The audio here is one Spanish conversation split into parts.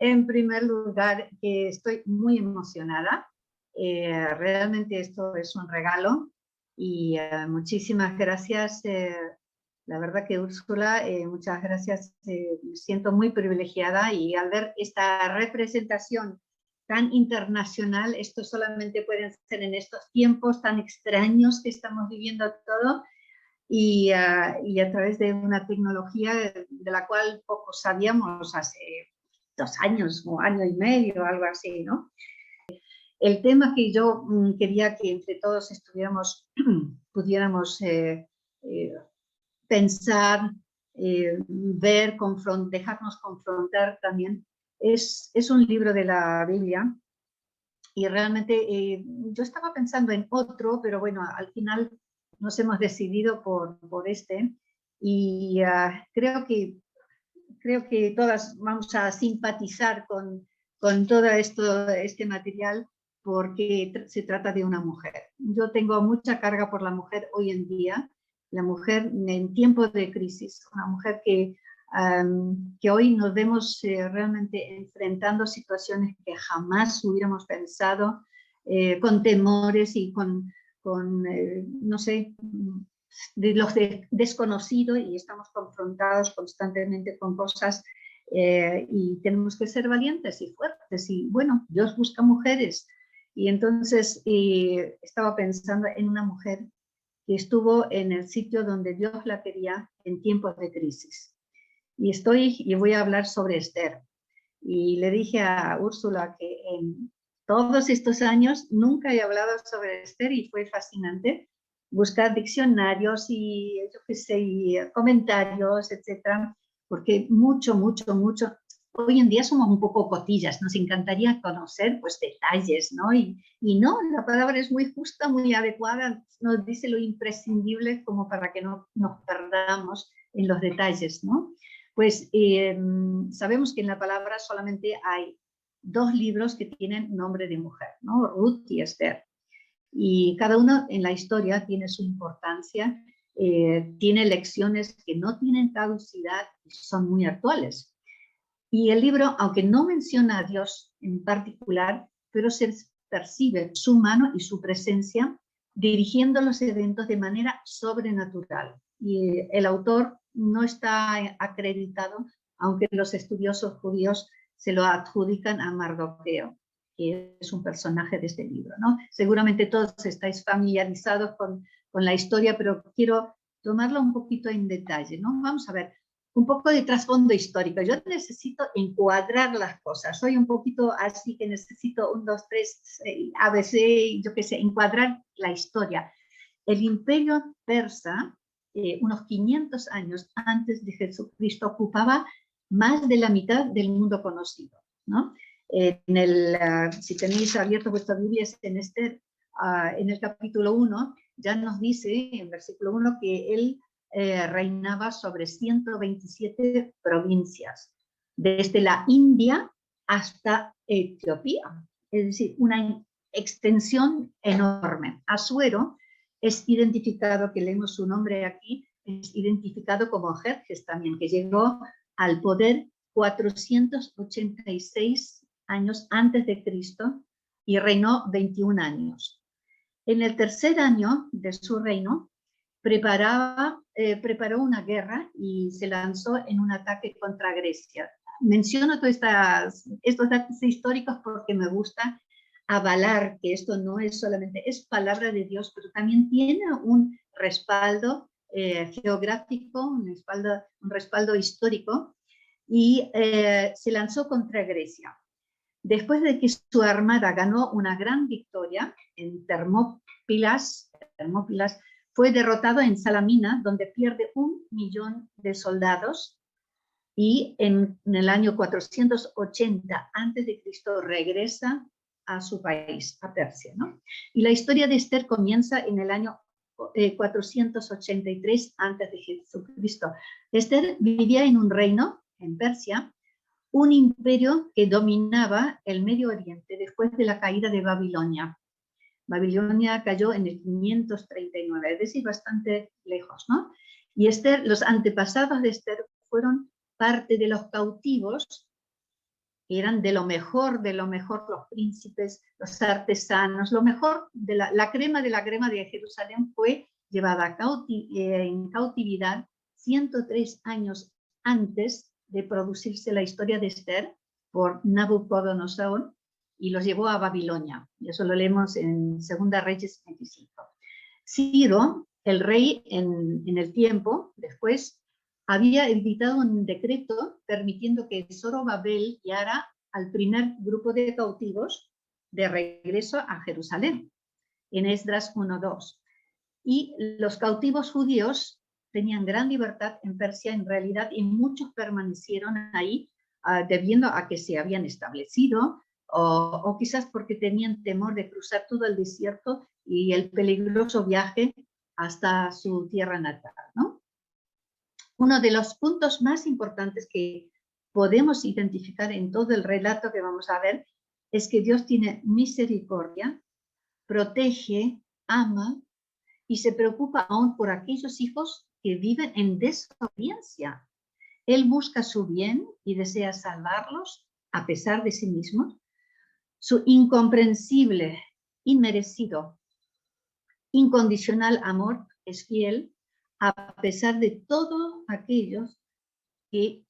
En primer lugar, que estoy muy emocionada. Realmente esto es un regalo y muchísimas gracias. La verdad que Úrsula, muchas gracias. Me siento muy privilegiada y al ver esta representación tan internacional, esto solamente puede ser en estos tiempos tan extraños que estamos viviendo todo y a través de una tecnología de la cual poco sabíamos hace 2 años o año y medio, algo así, ¿no? El tema que yo quería que entre todos pudiéramos pensar, ver, dejarnos confrontar también, es un libro de la Biblia. Y realmente yo estaba pensando en otro, pero bueno, al final nos hemos decidido por este. Y creo que todas vamos a simpatizar con todo este material porque se trata de una mujer. Yo tengo mucha carga por la mujer hoy en día, la mujer en tiempos de crisis, una mujer que hoy nos vemos realmente enfrentando situaciones que jamás hubiéramos pensado, con temores y no sé, de los desconocidos, y estamos confrontados constantemente con cosas y tenemos que ser valientes y fuertes. Y bueno, Dios busca mujeres. Y entonces estaba pensando en una mujer que estuvo en el sitio donde Dios la quería en tiempos de crisis. Y voy a hablar sobre Esther. Y le dije a Úrsula que en todos estos años nunca he hablado sobre Esther y fue fascinante buscar diccionarios y yo qué sé, y comentarios, etcétera, porque mucho. Hoy en día somos un poco cotillas, nos encantaría conocer pues detalles, ¿no? Y no, la palabra es muy justa, muy adecuada, nos dice lo imprescindible como para que no nos perdamos en los detalles, ¿no? Pues sabemos que en la palabra solamente hay 2 libros que tienen nombre de mujer, ¿no? Ruth y Esther. Y cada uno en la historia tiene su importancia, tiene lecciones que no tienen caducidad y son muy actuales. Y el libro, aunque no menciona a Dios en particular, pero se percibe su mano y su presencia dirigiendo los eventos de manera sobrenatural. Y el autor no está acreditado, aunque los estudiosos judíos se lo adjudican a Mardoqueo, que es un personaje de este libro, ¿no? Seguramente todos estáis familiarizados con la historia, pero quiero tomarlo un poquito en detalle, ¿no? Vamos a ver, un poco de trasfondo histórico. Yo necesito encuadrar las cosas. Soy un poquito así que necesito 1, 2, 3, ABC, yo qué sé, encuadrar la historia. El imperio persa, unos 500 años antes de Jesucristo, ocupaba más de la mitad del mundo conocido, ¿no? Si tenéis abierto vuestra Biblia, en en el capítulo 1, ya nos dice, en versículo 1, que él reinaba sobre 127 provincias, desde la India hasta Etiopía, es decir, una extensión enorme. Asuero es identificado, que leemos su nombre aquí, es identificado como Jerjes también, que llegó al poder 486 años antes de Cristo y reinó 21 años. En el tercer año de su reino, preparó una guerra y se lanzó en un ataque contra Grecia. Menciono todos estos datos históricos porque me gusta avalar que esto no es solamente, es palabra de Dios, pero también tiene un respaldo geográfico, un respaldo histórico, y se lanzó contra Grecia. Después de que su armada ganó una gran victoria en Termópilas, fue derrotado en Salamina, donde pierde 1.000.000 de soldados, y en el año 480 a.C. regresa a su país, a Persia, ¿no? Y la historia de Esther comienza en el año 483 a.C. Esther vivía en un reino, en Persia, un imperio que dominaba el Medio Oriente después de la caída de Babilonia. Babilonia cayó en el 539, es decir, bastante lejos, ¿no? Y Esther, los antepasados de Esther fueron parte de los cautivos eran de lo mejor, los príncipes, los artesanos, lo mejor, de la crema de Jerusalén fue llevada en cautividad 103 años antes de producirse la historia de Esther por Nabucodonosor y los llevó a Babilonia. Y eso lo leemos en Segunda Reyes 25. Ciro, el rey en el tiempo, después, había editado un decreto permitiendo que Zorobabel guiara al primer grupo de cautivos de regreso a Jerusalén, en Esdras 1:2. Y los cautivos judíos tenían gran libertad en Persia en realidad, y muchos permanecieron ahí debiendo a que se habían establecido, o quizás porque tenían temor de cruzar todo el desierto y el peligroso viaje hasta su tierra natal, ¿no? Uno de los puntos más importantes que podemos identificar en todo el relato que vamos a ver es que Dios tiene misericordia, protege, ama y se preocupa aún por aquellos hijos que viven en desobediencia. Él busca su bien y desea salvarlos a pesar de sí mismos. Su incomprensible, inmerecido, incondicional amor es fiel a pesar de todos aquellos que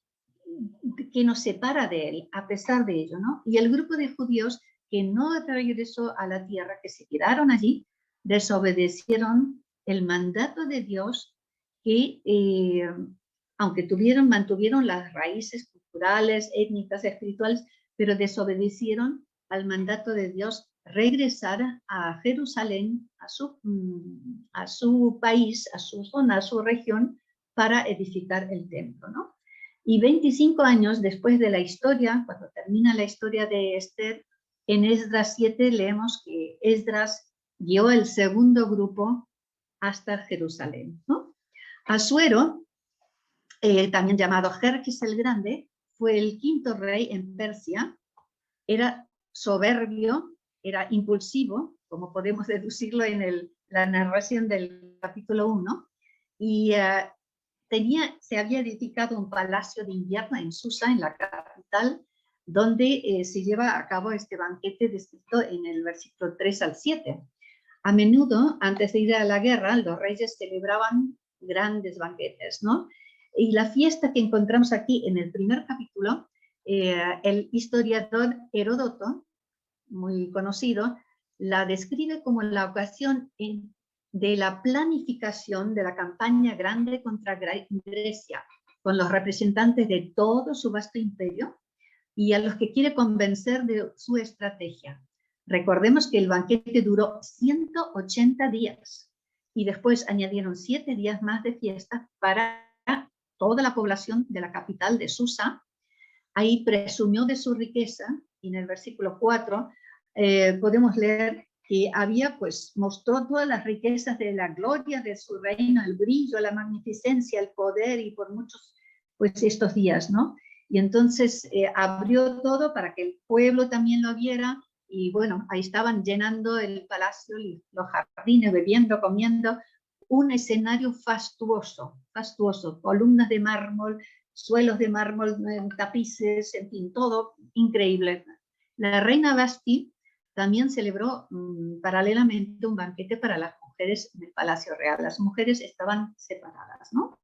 nos separa de él, a pesar de ello, ¿no? Y el grupo de judíos que no regresó a la tierra, que se quedaron allí, desobedecieron el mandato de Dios, que aunque mantuvieron las raíces culturales, étnicas, espirituales, pero desobedecieron al mandato de Dios regresar a Jerusalén, a su país, a su zona, a su región, para edificar el templo, ¿no? Y 25 años después de la historia, cuando termina la historia de Esther, en Esdras 7 leemos que Esdras guió el segundo grupo hasta Jerusalén, ¿no? Asuero, también llamado Jerjes el Grande, fue el quinto rey en Persia. Era soberbio, era impulsivo, como podemos deducirlo en la narración del capítulo 1, y se había edificado un palacio de invierno en Susa, en la capital, donde se lleva a cabo este banquete descrito en el versículo 3 al 7. A menudo, antes de ir a la guerra, los reyes celebraban grandes banquetes, ¿no? Y la fiesta que encontramos aquí en el primer capítulo, el historiador Heródoto, muy conocido, la describe como la ocasión de la planificación de la campaña grande contra Grecia, con los representantes de todo su vasto imperio y a los que quiere convencer de su estrategia. Recordemos que el banquete duró 180 días y después añadieron 7 días más de fiesta para toda la población de la capital de Susa. Ahí presumió de su riqueza, y en el versículo 4 podemos leer que mostró todas las riquezas de la gloria de su reino, el brillo, la magnificencia, el poder, y por muchos, estos días, ¿no? Y entonces abrió todo para que el pueblo también lo viera, y bueno, ahí estaban llenando el palacio, los jardines, bebiendo, comiendo, un escenario fastuoso, columnas de mármol, suelos de mármol, tapices, en fin, todo increíble. La reina Vasti también celebró paralelamente un banquete para las mujeres del Palacio Real. Las mujeres estaban separadas, ¿no?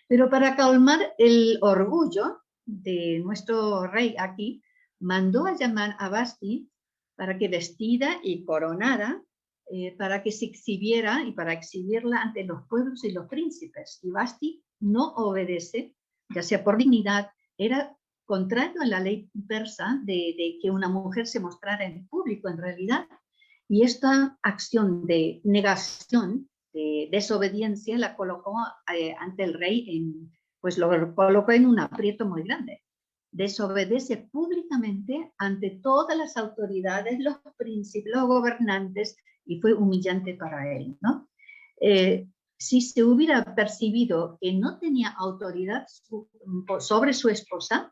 Pero para calmar el orgullo de nuestro rey aquí, mandó a llamar a Vasti para que vestida y coronada, para que se exhibiera y para exhibirla ante los pueblos y los príncipes. Y Vasti no obedece, ya sea por dignidad, era contrario a la ley persa de que una mujer se mostrara en público en realidad. Y esta acción de negación, de desobediencia, la colocó ante el rey, lo colocó en un aprieto muy grande. Desobedece públicamente ante todas las autoridades, los príncipes, los gobernantes, y fue humillante para él, ¿no? Si se hubiera percibido que no tenía autoridad sobre su esposa,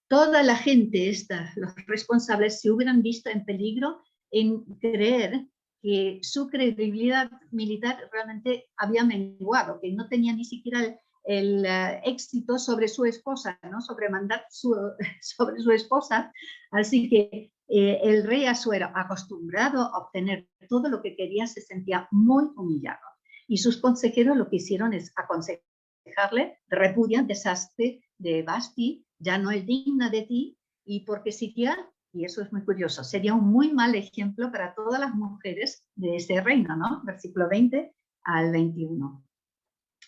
toda la gente, los responsables, se hubieran visto en peligro en creer que su credibilidad militar realmente había menguado, que no tenía ni siquiera el éxito sobre su esposa, ¿no? Sobre mandar sobre su esposa. Así que el rey Asuero, acostumbrado a obtener todo lo que quería, se sentía muy humillado. Y sus consejeros lo que hicieron es aconsejarle: repudia el desastre de Vashti, ya no es digna de ti, y porque siquiera, y eso es muy curioso, sería un muy mal ejemplo para todas las mujeres de ese reino, ¿no? Versículo 20 al 21.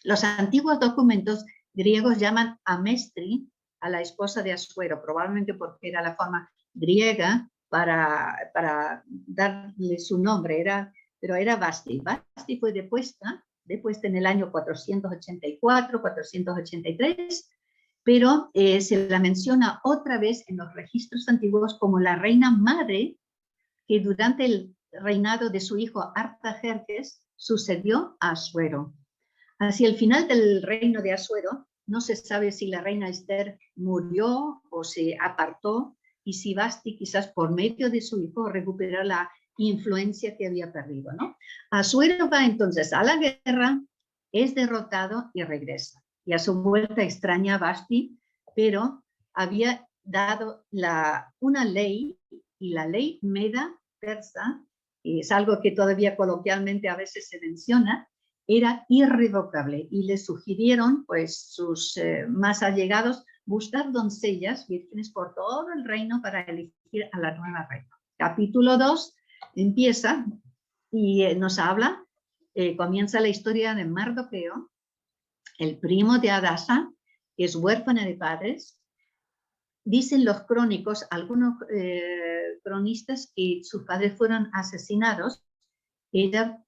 Los antiguos documentos griegos llaman Amestri a la esposa de Asuero, probablemente porque era la forma griega para darle su nombre, pero era Vashti. Vashti fue depuesta en el año 484, 483, pero se la menciona otra vez en los registros antiguos como la reina madre que durante el reinado de su hijo Artajerjes sucedió a Asuero. Hacia el final del reino de Asuero, no se sabe si la reina Esther murió o se apartó, y si Vashti, quizás por medio de su hijo, recuperó la influencia que había perdido, ¿no? Asuero va entonces a la guerra, es derrotado y regresa. Y a su vuelta extraña a Vashti, pero había dado una ley, y la ley Meda persa, y es algo que todavía coloquialmente a veces se menciona, era irrevocable, y le sugirieron, pues, sus más allegados buscar doncellas vírgenes por todo el reino para elegir a la nueva reina. Capítulo 2 empieza y nos habla, comienza la historia de Mardoqueo, el primo de Hadasa, que es huérfana de padres. Dicen los crónicos, algunos cronistas, que sus padres fueron asesinados. Ella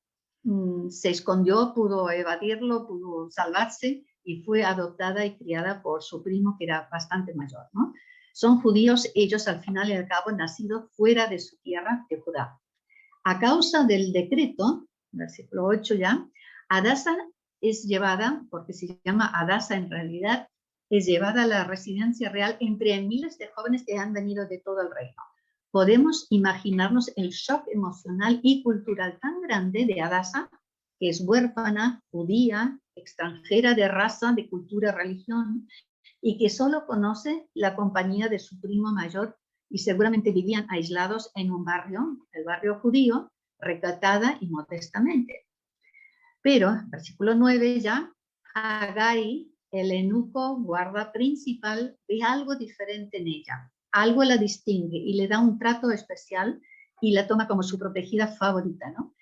se escondió, pudo evadirlo, pudo salvarse, y fue adoptada y criada por su primo, que era bastante mayor, ¿no? Son judíos ellos, al final y al cabo, nacidos fuera de su tierra de Judá. A causa del decreto, versículo 8 ya, Hadasa es llevada, porque se llama Hadasa en realidad, es llevada a la residencia real entre miles de jóvenes que han venido de todo el reino. Podemos imaginarnos el shock emocional y cultural tan grande de Hadasa, que es huérfana, judía, extranjera de raza, de cultura, religión, y que solo conoce la compañía de su primo mayor, y seguramente vivían aislados en un barrio, el barrio judío, recatada y modestamente. Pero, versículo 9 ya, Hagai, el eunuco guarda principal, ve algo diferente en ella. Algo la distingue y le da un trato especial y la toma como su protegida favorita, ¿no?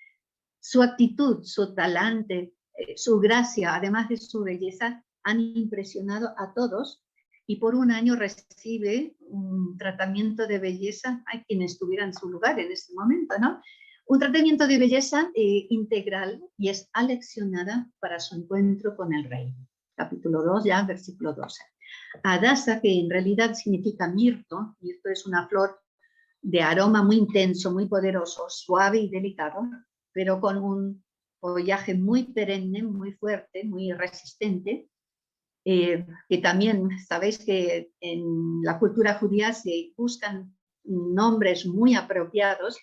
Su actitud, su talante, su gracia, además de su belleza, han impresionado a todos, y por un año recibe un tratamiento de belleza. Hay quien estuviera en su lugar en este momento, ¿no? Un tratamiento de belleza integral, y es aleccionada para su encuentro con el rey. Capítulo 2, ya, versículo 12. Hadasa, que en realidad significa mirto, mirto es una flor de aroma muy intenso, muy poderoso, suave y delicado, pero con un follaje muy perenne, muy fuerte, muy resistente, que también sabéis que en la cultura judía se buscan nombres muy apropiados.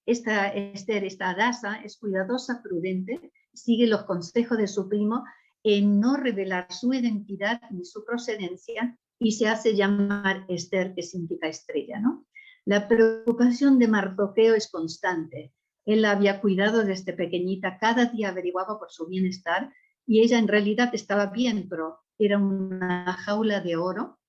Esta Esther, esta Hadasa, es cuidadosa, prudente, sigue los consejos de su primo en no revelar su identidad ni su procedencia, y se hace llamar Esther, que significa estrella, ¿no? La preocupación de Mardoqueo es constante. Él la había cuidado desde pequeñita, cada día averiguaba por su bienestar, y ella en realidad estaba bien, pero era una jaula de oro,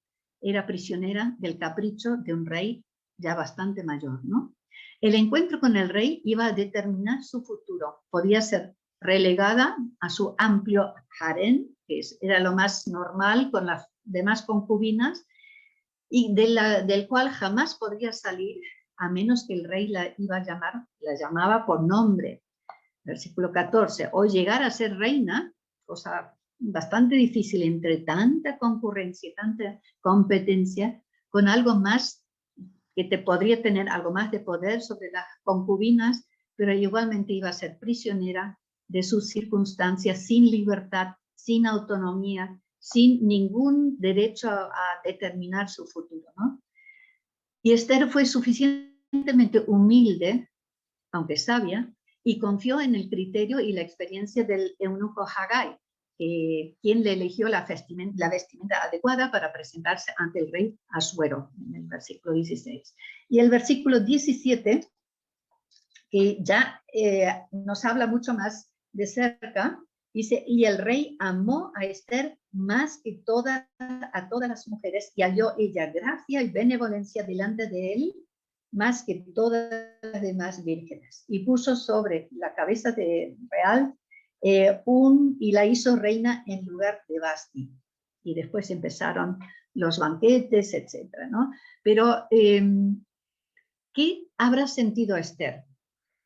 era prisionera del capricho de un rey ya bastante mayor, ¿no? El encuentro con el rey iba a determinar su futuro. Podía ser relegada a su amplio harén, que era lo más normal con las demás concubinas, y del cual jamás podría salir a menos que el rey la llamaba por nombre. Versículo 14, o llegar a ser reina, cosa bastante difícil entre tanta concurrencia, tanta competencia, con algo más que te podría tener algo más de poder sobre las concubinas, pero igualmente iba a ser prisionera de sus circunstancias, sin libertad, sin autonomía, sin ningún derecho a determinar su futuro, ¿no? Y Esther fue suficientemente humilde, aunque sabia, y confió en el criterio y la experiencia del eunuco Hagai. quien le eligió la vestimenta adecuada para presentarse ante el rey Asuero, en el versículo 16. Y el versículo 17, que ya nos habla mucho más de cerca, dice, y el rey amó a Esther más que a todas las mujeres, y halló ella gracia y benevolencia delante de él, más que todas las demás vírgenes. Y puso sobre la cabeza de real y la hizo reina en lugar de Vasti. Y después empezaron los banquetes, etcétera, ¿no? Pero, ¿qué habrá sentido Esther?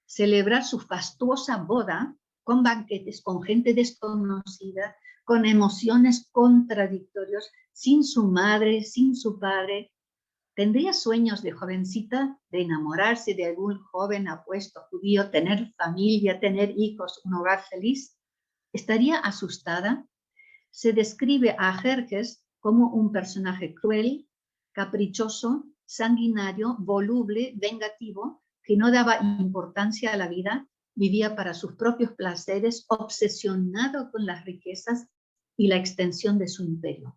Celebrar su fastuosa boda con banquetes, con gente desconocida, con emociones contradictorias, sin su madre, sin su padre. ¿Tendría sueños de jovencita de enamorarse de algún joven apuesto judío, tener familia, tener hijos, un hogar feliz? ¿Estaría asustada? Se describe a Jerjes como un personaje cruel, caprichoso, sanguinario, voluble, vengativo, que no daba importancia a la vida, vivía para sus propios placeres, obsesionado con las riquezas y la extensión de su imperio.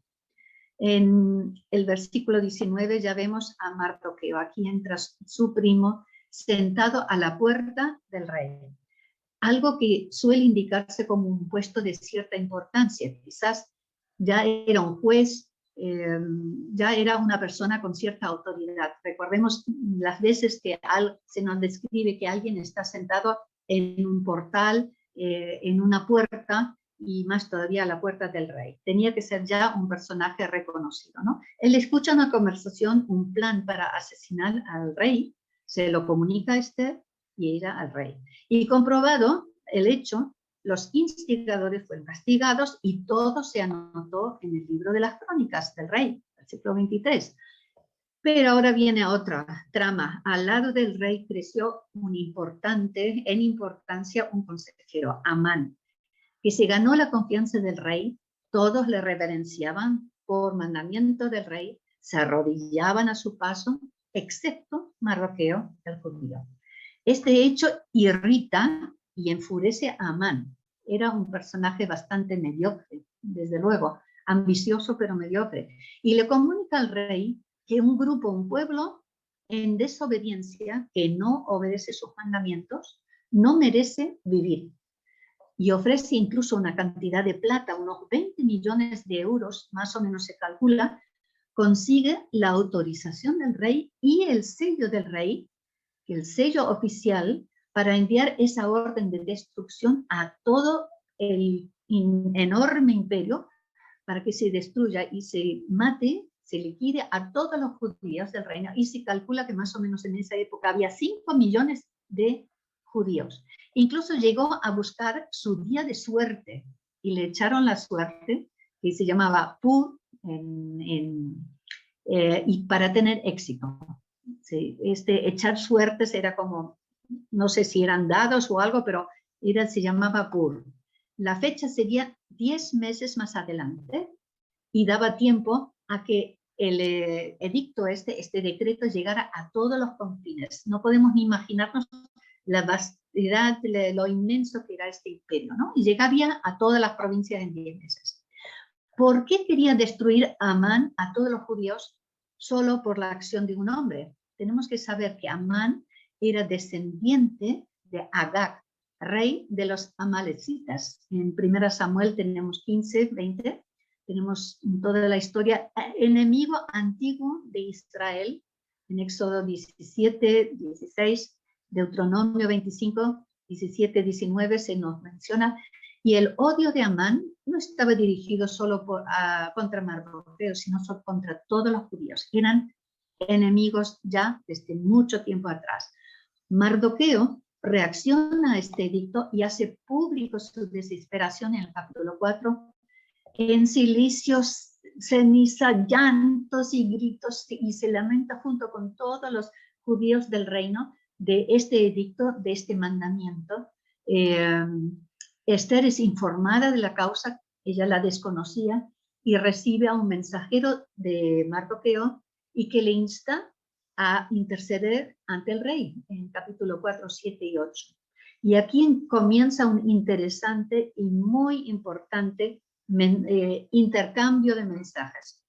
En el versículo 19 ya vemos a Mardoqueo. Aquí entra su primo sentado a la puerta del rey. Algo que suele indicarse como un puesto de cierta importancia. Quizás ya era un juez, ya era una persona con cierta autoridad. Recordemos las veces que se nos describe que alguien está sentado en un portal, en una puerta, y más todavía a la puerta del rey. Tenía que ser ya un personaje reconocido, ¿no? Él escucha una conversación, un plan para asesinar al rey, se lo comunica a Esther y ella al rey. Y comprobado el hecho, los instigadores fueron castigados y todo se anotó en el libro de las crónicas del rey, versículo 23. Pero ahora viene otra trama. Al lado del rey creció en importancia un consejero, Amán, que se ganó la confianza del rey. Todos le reverenciaban por mandamiento del rey, se arrodillaban a su paso, excepto Mardoqueo, el judío. Este hecho irrita y enfurece a Amán. Era un personaje bastante mediocre, desde luego, ambicioso pero mediocre. Y le comunica al rey que un grupo, un pueblo en desobediencia, que no obedece sus mandamientos, no merece vivir. Y ofrece incluso una cantidad de plata, unos 20 millones de euros, más o menos se calcula, consigue la autorización del rey y el sello del rey, el sello oficial, para enviar esa orden de destrucción a todo el enorme imperio, para que se destruya y se mate, se liquide a todos los judíos del reino. Y se calcula que más o menos en esa época había 5 millones de judíos. Incluso llegó a buscar su día de suerte y le echaron la suerte, que se llamaba Pur, y para tener éxito. Sí, echar suertes era como, no sé si eran dados o algo, pero se llamaba Pur. La fecha sería 10 meses más adelante y daba tiempo a que el edicto, este decreto, llegara a todos los confines. No podemos ni imaginarnos la vastedad, lo inmenso que era este imperio, ¿no? Y llegaría a todas las provincias en 10 meses. ¿Por qué quería destruir Amán a todos los judíos solo por la acción de un hombre? Tenemos que saber que Amán era descendiente de Agag, rey de los amalecitas. En 1 Samuel tenemos 15, 20, tenemos toda la historia, enemigo antiguo de Israel, en Éxodo 17, 16, Deuteronomio 25, 17, 19 se nos menciona. Y el odio de Amán no estaba dirigido solo contra Mardoqueo, sino contra todos los judíos. Eran enemigos ya desde mucho tiempo atrás. Mardoqueo reacciona a este edicto y hace público su desesperación en el capítulo 4, en silicios, ceniza, llantos y gritos, y se lamenta junto con todos los judíos del reino de este edicto, de este mandamiento. Esther es informada de la causa, ella la desconocía, y recibe a un mensajero de Mardoqueo y que le insta a interceder ante el rey, en capítulo 4, 7 y 8. Y aquí comienza un interesante y muy importante intercambio de mensajes.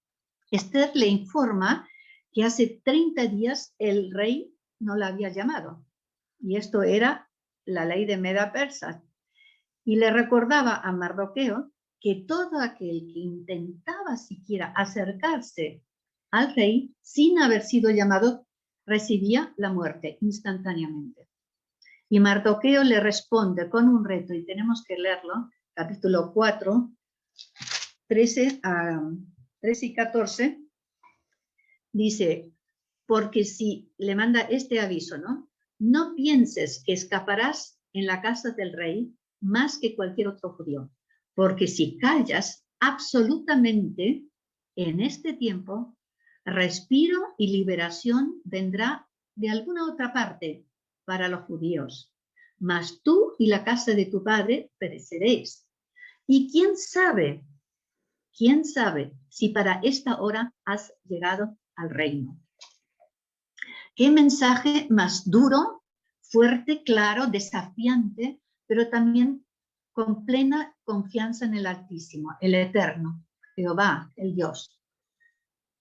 Esther le informa que hace 30 días el rey no la había llamado. Y esto era la ley de Meda-Persa. Y le recordaba a Mardoqueo que todo aquel que intentaba siquiera acercarse al rey sin haber sido llamado recibía la muerte instantáneamente. Y Mardoqueo le responde con un reto, y tenemos que leerlo, capítulo 4, 13 y 14, dice, porque si le manda este aviso, ¿no? No pienses que escaparás en la casa del rey más que cualquier otro judío, porque si callas absolutamente en este tiempo, respiro y liberación vendrá de alguna otra parte para los judíos, mas tú y la casa de tu padre pereceréis. Y quién sabe si para esta hora has llegado al reino. Qué mensaje más duro, fuerte, claro, desafiante, pero también con plena confianza en el Altísimo, el Eterno, Jehová, el Dios.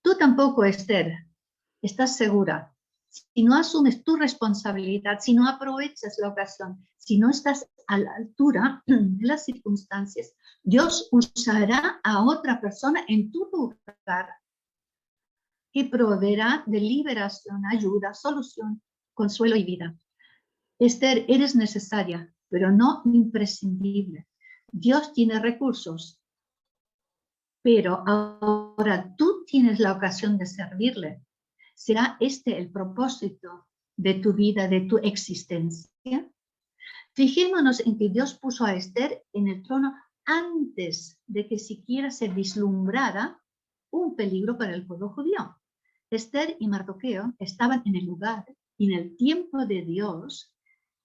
Tú tampoco, Esther, estás segura. Si no asumes tu responsabilidad, si no aprovechas la ocasión, si no estás a la altura de las circunstancias, Dios usará a otra persona en tu lugar que proveerá de liberación, ayuda, solución, consuelo y vida. Esther, eres necesaria, pero no imprescindible. Dios tiene recursos, pero ahora tú tienes la ocasión de servirle. ¿Será este el propósito de tu vida, de tu existencia? Fijémonos en que Dios puso a Esther en el trono antes de que siquiera se vislumbrara un peligro para el pueblo judío. Esther y Mardoqueo estaban en el lugar y en el tiempo de Dios,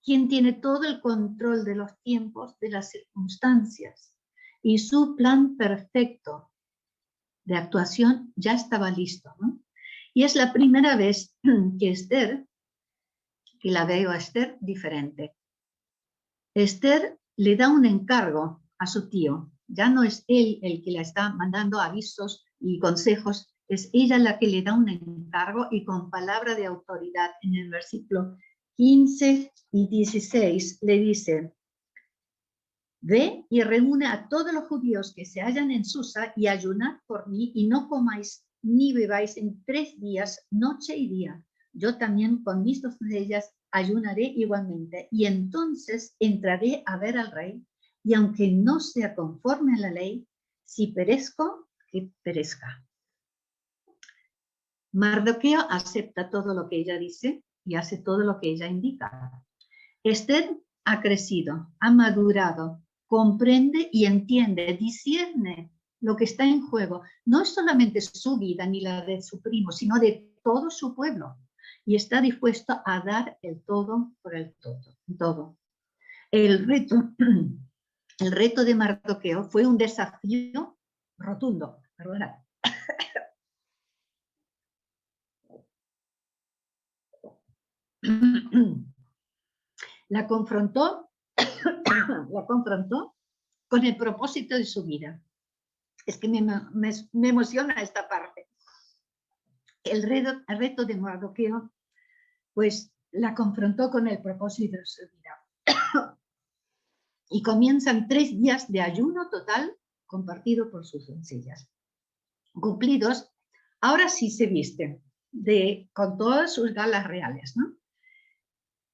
quien tiene todo el control de los tiempos, de las circunstancias, y su plan perfecto de actuación ya estaba listo, ¿no? Y es la primera vez que la veo a Esther diferente. Esther le da un encargo a su tío. Ya no es él el que la está mandando avisos y consejos, es ella la que le da un encargo y con palabra de autoridad. En el versículo 15 y 16 le dice, ve y reúne a todos los judíos que se hallan en Susa y ayunad por mí y no comáis ni bebáis en 3 días, noche y día. Yo también con mis doncellas ayunaré igualmente y entonces entraré a ver al rey y aunque no sea conforme a la ley, si perezco, que perezca. Mardoqueo acepta todo lo que ella dice y hace todo lo que ella indica. Esther ha crecido, ha madurado, comprende y entiende, discierne lo que está en juego. No es solamente su vida ni la de su primo, sino de todo su pueblo. Y está dispuesto a dar el todo por el todo. El reto de Mardoqueo fue un desafío rotundo. Perdona. La confrontó con el propósito de su vida. Es que me emociona esta parte. El reto de Mardoqueo, pues la confrontó con el propósito de su vida. Y comienzan 3 días de ayuno total compartido por sus doncellas. Cumplidos, ahora sí se viste con todas sus galas reales, ¿no?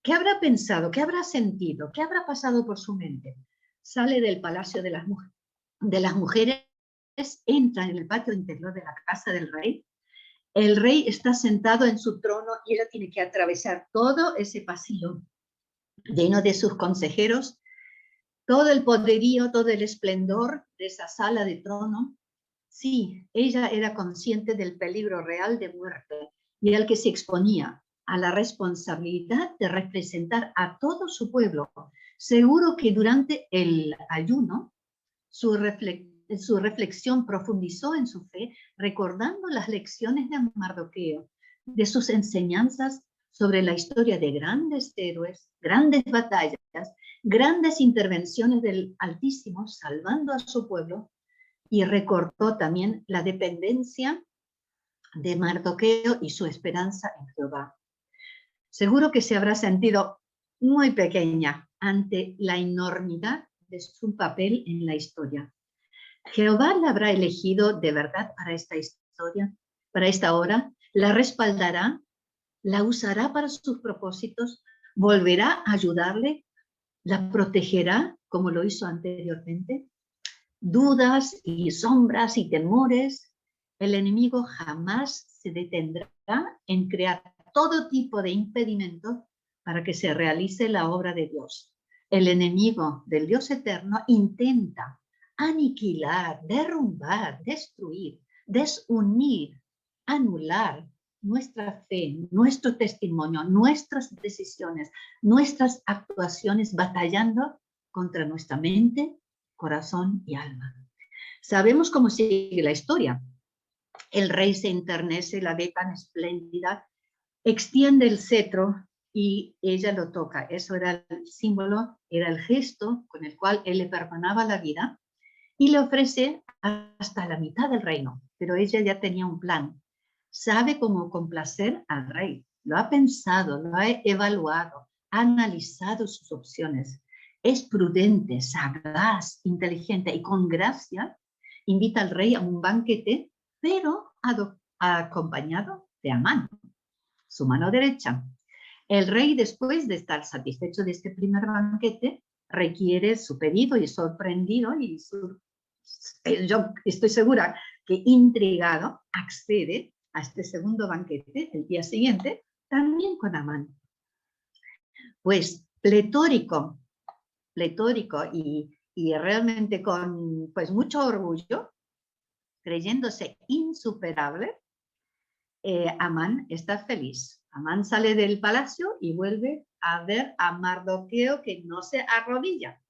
¿Qué habrá pensado? ¿Qué habrá sentido? ¿Qué habrá pasado por su mente? Sale del palacio de las mujeres, entra en el patio interior de la casa del rey. El rey está sentado en su trono y ella tiene que atravesar todo ese pasillo lleno de sus consejeros, todo el poderío, todo el esplendor de esa sala de trono. Sí, ella era consciente del peligro real de muerte y al que se exponía, a la responsabilidad de representar a todo su pueblo. Seguro que durante el ayuno su reflexión profundizó en su fe, recordando las lecciones de Mardoqueo, de sus enseñanzas sobre la historia de grandes héroes, grandes batallas, grandes intervenciones del Altísimo, salvando a su pueblo, y recordó también la dependencia de Mardoqueo y su esperanza en Jehová. Seguro que se habrá sentido muy pequeña ante la enormidad de su papel en la historia. ¿Jehová la habrá elegido de verdad para esta historia, para esta hora? ¿La respaldará? ¿La usará para sus propósitos? ¿Volverá a ayudarle? ¿La protegerá como lo hizo anteriormente? Dudas y sombras y temores. El enemigo jamás se detendrá en crear todo tipo de impedimentos para que se realice la obra de Dios. El enemigo del Dios eterno intenta aniquilar, derrumbar, destruir, desunir, anular nuestra fe, nuestro testimonio, nuestras decisiones, nuestras actuaciones, batallando contra nuestra mente, corazón y alma. Sabemos cómo sigue la historia. El rey se enternece, la ve tan espléndida, extiende el cetro y ella lo toca. Eso era el símbolo, era el gesto con el cual él le perdonaba la vida y le ofrece hasta la mitad del reino. Pero ella ya tenía un plan. Sabe cómo complacer al rey. Lo ha pensado, lo ha evaluado, ha analizado sus opciones. Es prudente, sagaz, inteligente y con gracia invita al rey a un banquete, pero acompañado de Amán, su mano derecha. El rey, después de estar satisfecho de este primer banquete, requiere su pedido y sorprendido, y yo estoy segura que intrigado, accede a este segundo banquete el día siguiente, también con Amán. Pues pletórico y realmente con pues mucho orgullo, creyéndose insuperable, Amán está feliz. Amán sale del palacio y vuelve a ver a Mardoqueo que no se arrodilla.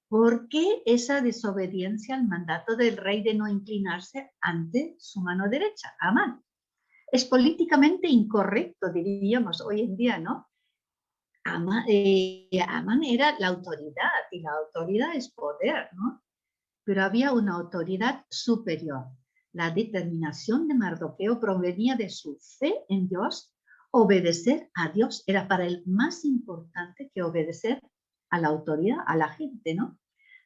¿Por qué esa desobediencia al mandato del rey de no inclinarse ante su mano derecha, Amán? Es políticamente incorrecto, diríamos hoy en día, ¿no? Amán era la autoridad y la autoridad es poder, ¿no? Pero había una autoridad superior. La determinación de Mardoqueo provenía de su fe en Dios. Obedecer a Dios era para él más importante que obedecer a la autoridad, a la gente, ¿no?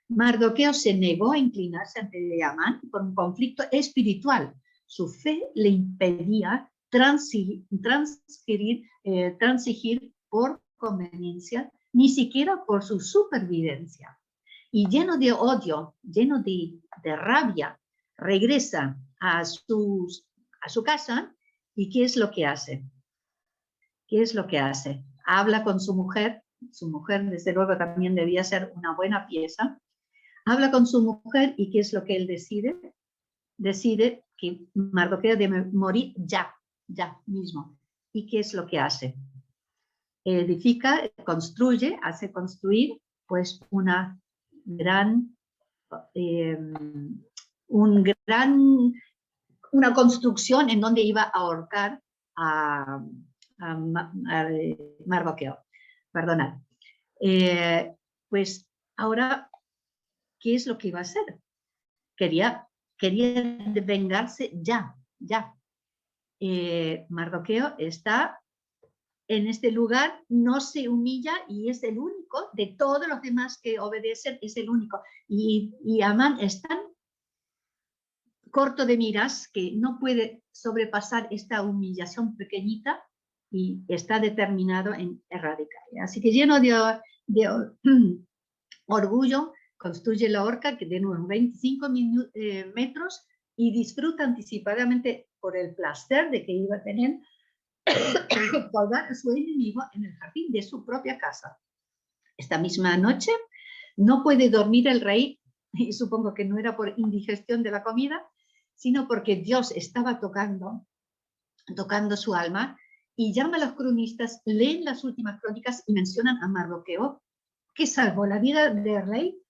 Mardoqueo se negó a inclinarse ante Amán por un conflicto espiritual. Su fe le impedía transigir por conveniencia, ni siquiera por su supervivencia. Y lleno de odio, lleno de rabia, regresa a su casa. ¿Y qué es lo que hace? ¿Qué es lo que hace? Habla con su mujer desde luego también debía ser una buena pieza. Habla con su mujer y ¿qué es lo que él decide? Decide que Mardoqueo debe morir ya mismo. ¿Y qué es lo que hace? Edifica, construye, hace construir pues una construcción en donde iba a ahorcar a Mardoqueo. Perdonad. Pues ahora, ¿qué es lo que iba a hacer? Quería vengarse ya. Mardoqueo está en este lugar, no se humilla y es el único de todos los demás que obedecen, es el único. Y Amán es tan corto de miras que no puede sobrepasar esta humillación pequeñita y está determinado en erradicar. Así que lleno de orgullo, construye la horca que de unos 25 metros y disfruta anticipadamente por el placer de que iba a tener colgar a su enemigo en el jardín de su propia casa. Esta misma noche no puede dormir el rey, y supongo que no era por indigestión de la comida, sino porque Dios estaba tocando su alma, y llama a los cronistas, leen las últimas crónicas y mencionan a Mardoqueo, que salvó la vida del rey,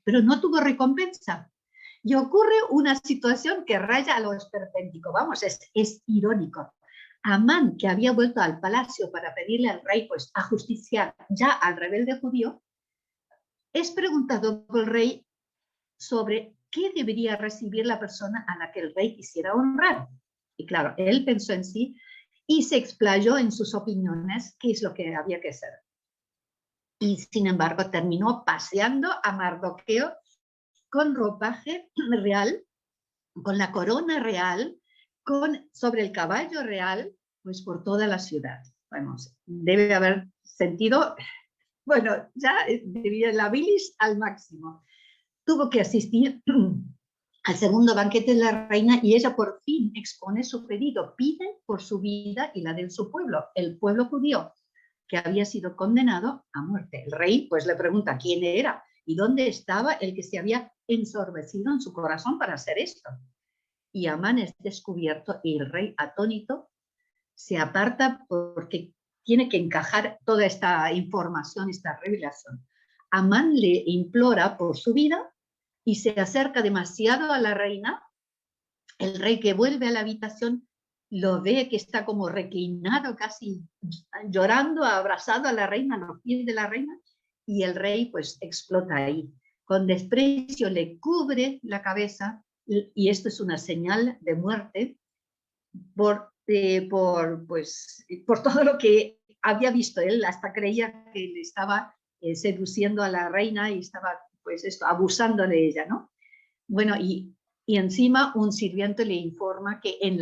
pero no tuvo recompensa. Y ocurre una situación que raya a lo esperpéntico. Vamos, es irónico. Amán, que había vuelto al palacio para pedirle al rey pues, a justiciar ya al rebelde judío, es preguntado por el rey sobre qué debería recibir la persona a la que el rey quisiera honrar. Y claro, él pensó en sí y se explayó en sus opiniones qué es lo que había que hacer. Y sin embargo terminó paseando a Mardoqueo con ropaje real, con la corona real, sobre el caballo real, pues por toda la ciudad. Vamos, debe haber sentido, bueno, ya debía la bilis al máximo. Tuvo que asistir al segundo banquete de la reina y ella por fin expone su pedido, pide por su vida y la de su pueblo, el pueblo judío, que había sido condenado a muerte. El rey pues le pregunta quién era y dónde estaba el que se había ensorbecido en su corazón para hacer esto. Y Amán es descubierto y el rey, atónito, se aparta porque tiene que encajar toda esta información, esta revelación. Amán le implora por su vida y se acerca demasiado a la reina. El rey, que vuelve a la habitación, lo ve que está como reclinado, casi llorando, abrazado a la reina, a los pies de la reina, y el rey pues explota ahí. Con desprecio le cubre la cabeza, y esto es una señal de muerte por todo lo que había visto. Él hasta creía que le estaba seduciendo a la reina y estaba pues abusando de ella, ¿no? Bueno, y encima un sirviente le informa que en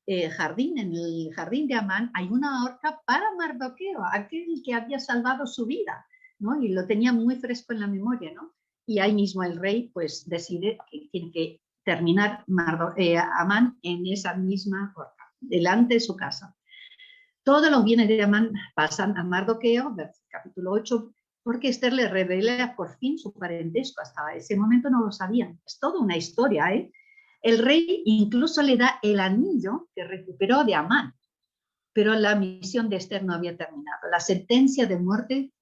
el jardín de Amán, hay una horca para Mardoqueo, aquel que había salvado su vida, ¿no? Y lo tenía muy fresco en la memoria, ¿no? Y ahí mismo el rey pues decide que tiene que terminar Amán en esa misma horca, delante de su casa. Todos los bienes de Amán pasan a Mardoqueo, capítulo 8, porque Esther le revela por fin su parentesco. Hasta ese momento no lo sabían. Es toda una historia, ¿eh? El rey incluso le da el anillo que recuperó de Amán, pero la misión de Esther no había terminado. La sentencia de muerte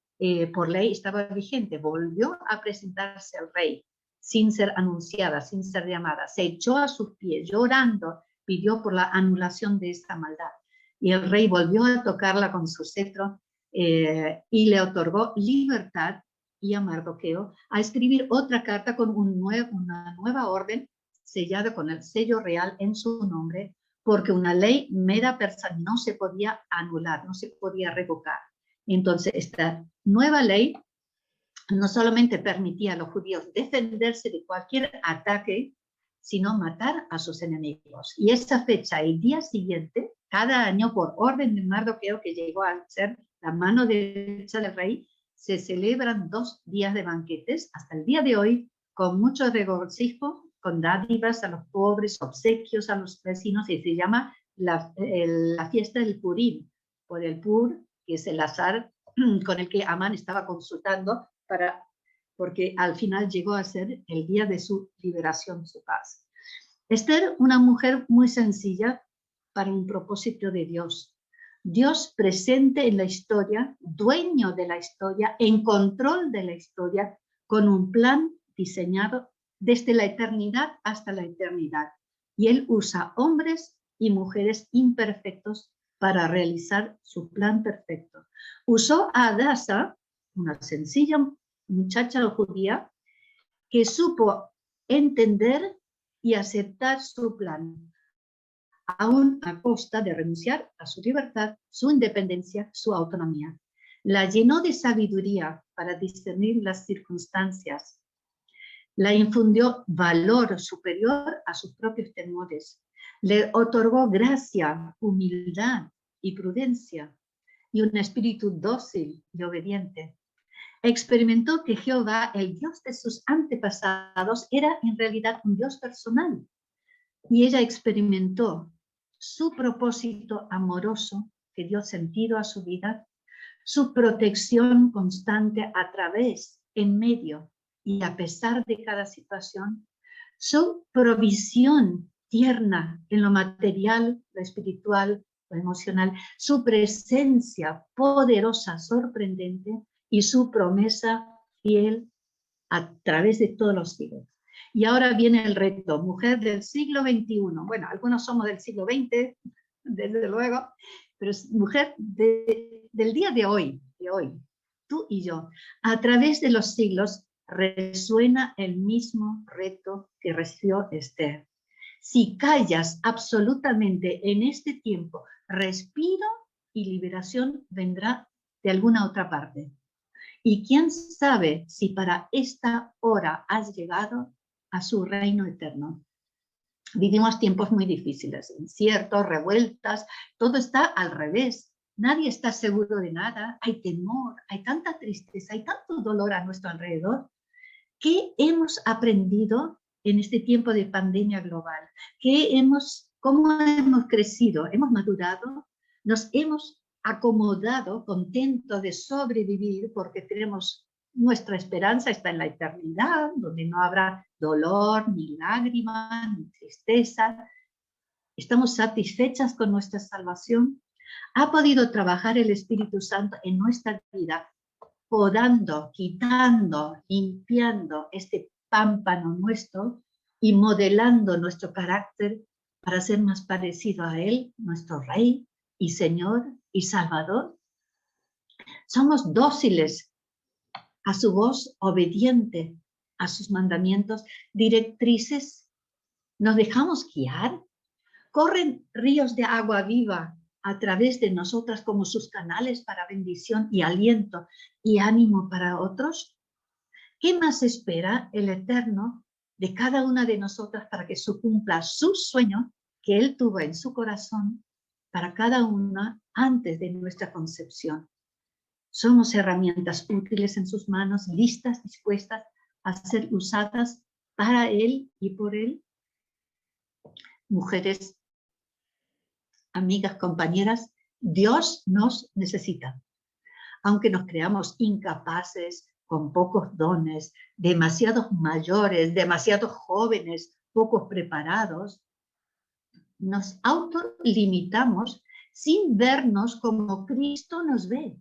por ley estaba vigente. Volvió a presentarse al rey sin ser anunciada, sin ser llamada. Se echó a sus pies llorando, pidió por la anulación de esta maldad. Y el rey volvió a tocarla con su cetro y le otorgó libertad y a Mardoqueo a escribir otra carta con una nueva orden sellada con el sello real en su nombre, porque una ley meda persa no se podía anular, no se podía revocar. Entonces, esta nueva ley no solamente permitía a los judíos defenderse de cualquier ataque, sino matar a sus enemigos. Y esa fecha, el día siguiente, cada año por orden de Mardoqueo, que llegó a ser la mano derecha del rey, se celebran 2 días de banquetes hasta el día de hoy, con mucho regocijo, con dádivas a los pobres, obsequios a los vecinos, y se llama la fiesta del Purim, por el Pur, que es el azar con el que Amán estaba consultando, porque al final llegó a ser el día de su liberación, su paz. Esther, una mujer muy sencilla para un propósito de Dios. Dios presente en la historia, dueño de la historia, en control de la historia, con un plan diseñado desde la eternidad hasta la eternidad. Y Él usa hombres y mujeres imperfectos para realizar su plan perfecto. Usó a Adasa, una sencilla muchacha judía, que supo entender y aceptar su plan, aún a costa de renunciar a su libertad, su independencia, su autonomía. La llenó de sabiduría para discernir las circunstancias. La infundió valor superior a sus propios temores. Le otorgó gracia, humildad y prudencia, y un espíritu dócil y obediente. Experimentó que Jehová, el Dios de sus antepasados, era en realidad un Dios personal. Y ella experimentó su propósito amoroso que dio sentido a su vida, su protección constante a través, en medio y a pesar de cada situación, su provisión tierna en lo material, lo espiritual, lo emocional, su presencia poderosa, sorprendente, y su promesa fiel a través de todos los siglos. Y ahora viene el reto, mujer del siglo XXI. Bueno, algunos somos del siglo XX, desde luego, pero es mujer del día de hoy, tú y yo. A través de los siglos resuena el mismo reto que recibió Esther. Si callas absolutamente en este tiempo, respiro y liberación vendrá de alguna otra parte. Y quién sabe si para esta hora has llegado a su reino eterno. Vivimos tiempos muy difíciles, inciertos, revueltas, todo está al revés. Nadie está seguro de nada, hay temor, hay tanta tristeza, hay tanto dolor a nuestro alrededor. ¿Qué hemos aprendido en este tiempo de pandemia global? ¿Cómo hemos crecido? ¿Hemos madurado? ¿Nos hemos acomodado, contentos de sobrevivir porque tenemos nuestra esperanza está en la eternidad, donde no habrá dolor, ni lágrimas, ni tristeza? ¿Estamos satisfechas con nuestra salvación? ¿Ha podido trabajar el Espíritu Santo en nuestra vida, podando, quitando, limpiando este pámpano nuestro y modelando nuestro carácter para ser más parecido a Él, nuestro Rey y Señor y Salvador? ¿Somos dóciles a su voz, obediente a sus mandamientos, directrices? ¿Nos dejamos guiar? ¿Corren ríos de agua viva a través de nosotras como sus canales para bendición y aliento y ánimo para otros? ¿Qué más espera el Eterno de cada una de nosotras para que se cumpla su sueño que Él tuvo en su corazón para cada una antes de nuestra concepción? Somos herramientas útiles en sus manos, listas, dispuestas a ser usadas para Él y por Él. Mujeres, amigas, compañeras, Dios nos necesita. Aunque nos creamos incapaces, con pocos dones, demasiados mayores, demasiados jóvenes, pocos preparados, nos autolimitamos sin vernos como Cristo nos ve,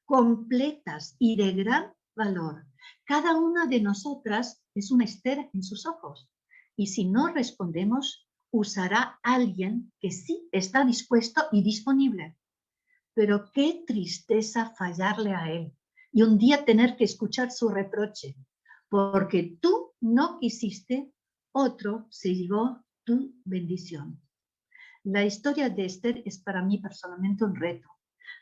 completas y de gran valor. Cada una de nosotras es una Esther en sus ojos. Y si no respondemos, usará a alguien que sí está dispuesto y disponible. Pero qué tristeza fallarle a Él y un día tener que escuchar su reproche. Porque tú no quisiste, otro se llevó tu bendición. La historia de Esther es para mí personalmente un reto,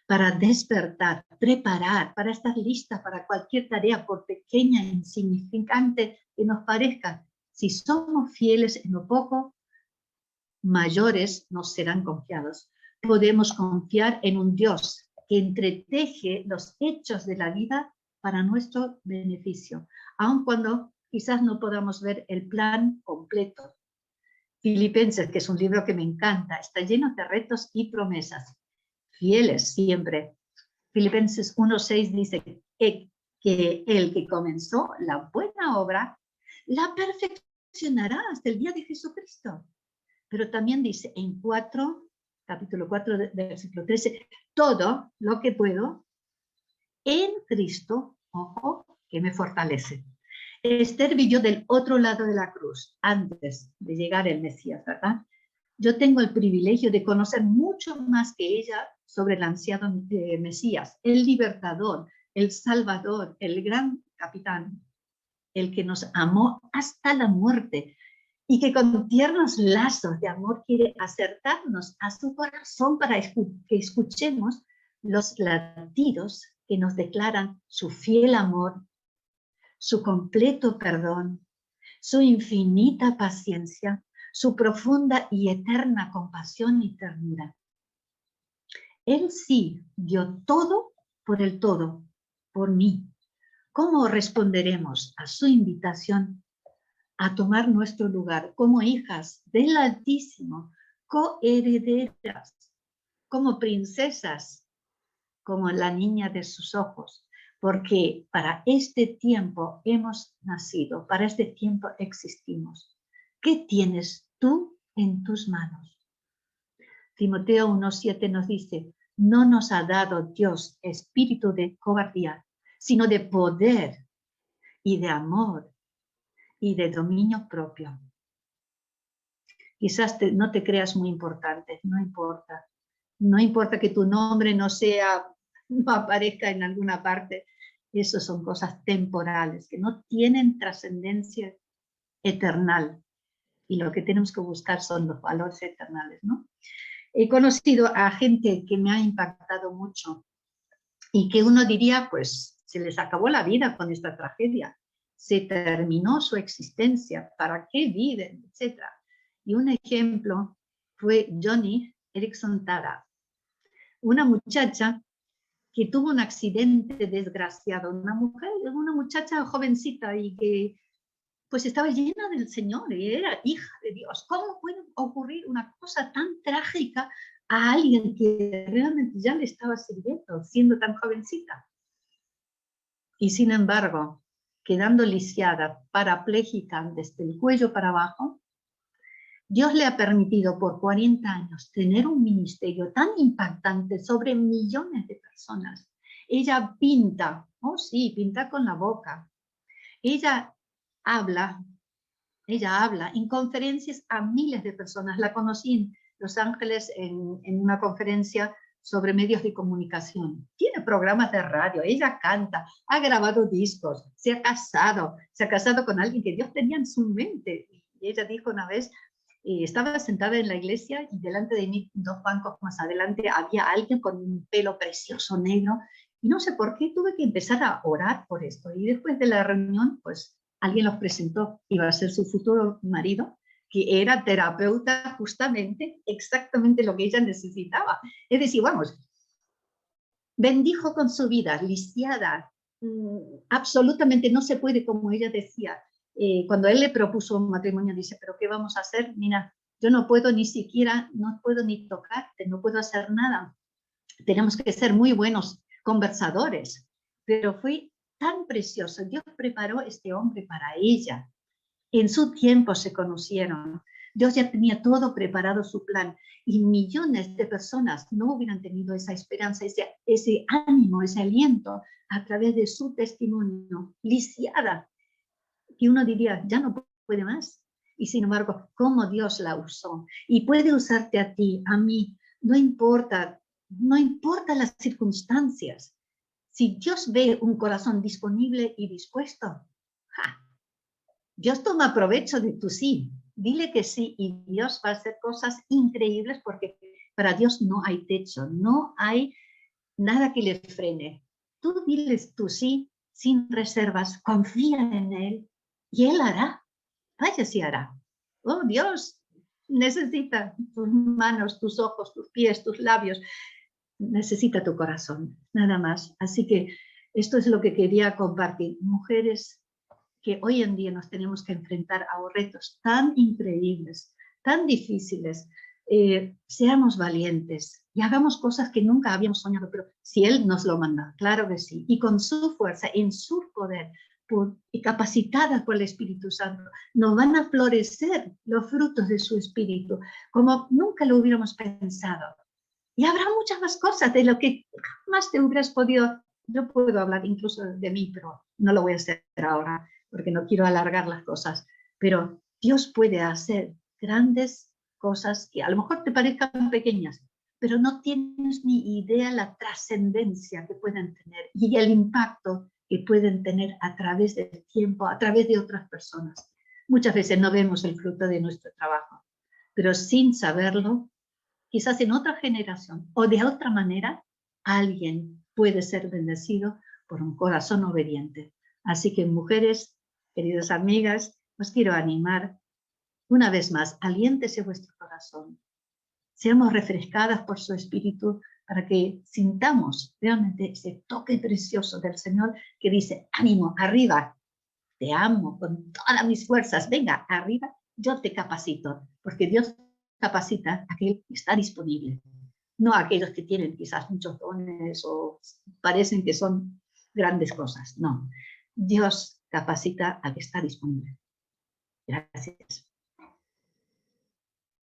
para despertar, preparar, para estar lista para cualquier tarea, por pequeña e insignificante que nos parezca. Si somos fieles en lo poco, mayores nos serán confiados. Podemos confiar en un Dios que entreteje los hechos de la vida para nuestro beneficio, aun cuando quizás no podamos ver el plan completo. Filipenses, que es un libro que me encanta, está lleno de retos y promesas, fieles siempre. Filipenses 1:6 dice que el que comenzó la buena obra la perfeccionará hasta el día de Jesucristo. Pero también dice en capítulo 4, versículo 13, todo lo que puedo en Cristo, ojo, que me fortalece. Esther vivió del otro lado de la cruz, antes de llegar el Mesías, ¿verdad? Yo tengo el privilegio de conocer mucho más que ella sobre el anciano Mesías, el libertador, el salvador, el gran capitán, el que nos amó hasta la muerte y que con tiernos lazos de amor quiere acercarnos a su corazón para que escuchemos los latidos que nos declaran su fiel amor, su completo perdón, su infinita paciencia, su profunda y eterna compasión y ternura. Él sí dio todo por el todo, por mí. ¿Cómo responderemos a su invitación a tomar nuestro lugar como hijas del Altísimo, coherederas, como princesas, como la niña de sus ojos? Porque para este tiempo hemos nacido, para este tiempo existimos. ¿Qué tienes tú en tus manos? Timoteo 1:7 nos dice, no nos ha dado Dios espíritu de cobardía, sino de poder y de amor y de dominio propio. Quizás no te creas muy importante, no importa. No importa que tu nombre no aparezca en alguna parte. Eso son cosas temporales, que no tienen trascendencia eternal. Y lo que tenemos que buscar son los valores eternales, ¿no? He conocido a gente que me ha impactado mucho y que uno diría, pues, se les acabó la vida con esta tragedia. Se terminó su existencia, ¿para qué viven? Etcétera. Y un ejemplo fue Joni Eareckson Tada, una muchacha que tuvo un accidente desgraciado, una muchacha jovencita y que pues estaba llena del Señor y era hija de Dios. ¿Cómo puede ocurrir una cosa tan trágica a alguien que realmente ya le estaba sirviendo, siendo tan jovencita? Y sin embargo, quedando lisiada, parapléjica desde el cuello para abajo, Dios le ha permitido por 40 años tener un ministerio tan impactante sobre millones de personas. Ella pinta, oh sí, pinta con la boca. Ella habla en conferencias a miles de personas. La conocí en Los Ángeles en una conferencia sobre medios de comunicación. Tiene programas de radio, ella canta, ha grabado discos, se ha casado con alguien que Dios tenía en su mente. Y ella dijo una vez, estaba sentada en la iglesia y delante de mí, 2 bancos más adelante, había alguien con un pelo precioso negro y no sé por qué tuve que empezar a orar por esto. Y después de la reunión, pues alguien los presentó, iba a ser su futuro marido, que era terapeuta justamente, exactamente lo que ella necesitaba. Es decir, vamos, bendijo con su vida, lisiada, absolutamente no se puede, como ella decía. Cuando él le propuso un matrimonio, dice, ¿pero qué vamos a hacer? Mira, yo no puedo ni siquiera, no puedo ni tocarte, no puedo hacer nada. Tenemos que ser muy buenos conversadores, pero fue tan precioso. Dios preparó este hombre para ella. En su tiempo se conocieron. Dios ya tenía todo preparado su plan y millones de personas no hubieran tenido esa esperanza, ese ánimo, ese aliento a través de su testimonio, lisiada, que uno diría, ya no puede más. Y sin embargo, cómo Dios la usó. Y puede usarte a ti, a mí, no importa las circunstancias. Si Dios ve un corazón disponible y dispuesto, ¡ja! Dios toma provecho de tu sí. Dile que sí y Dios va a hacer cosas increíbles porque para Dios no hay techo, no hay nada que le frene. Tú diles tu sí sin reservas, confía en Él y Él hará. Vaya si hará. Oh, Dios necesita tus manos, tus ojos, tus pies, tus labios. Necesita tu corazón, nada más. Así que esto es lo que quería compartir. Mujeres que hoy en día nos tenemos que enfrentar a retos tan increíbles, tan difíciles, seamos valientes y hagamos cosas que nunca habíamos soñado, pero si Él nos lo manda, claro que sí, y con su fuerza, en su poder, y capacitadas por el Espíritu Santo, nos van a florecer los frutos de su Espíritu, como nunca lo hubiéramos pensado. Y habrá muchas más cosas de lo que jamás te hubieras podido. Yo puedo hablar incluso de mí, pero no lo voy a hacer ahora porque no quiero alargar las cosas. Pero Dios puede hacer grandes cosas que a lo mejor te parezcan pequeñas, pero no tienes ni idea la trascendencia que pueden tener y el impacto que pueden tener a través del tiempo, a través de otras personas. Muchas veces no vemos el fruto de nuestro trabajo, pero sin saberlo, quizás en otra generación o de otra manera, alguien puede ser bendecido por un corazón obediente. Así que mujeres, queridas amigas, os quiero animar una vez más, aliéntese vuestro corazón. Seamos refrescadas por su Espíritu para que sintamos realmente ese toque precioso del Señor que dice, ánimo, arriba, te amo con todas mis fuerzas, venga, arriba, yo te capacito, porque Dios capacita a aquel que está disponible, no a aquellos que tienen quizás muchos dones o parecen que son grandes cosas, no. Dios capacita al que está disponible. Gracias.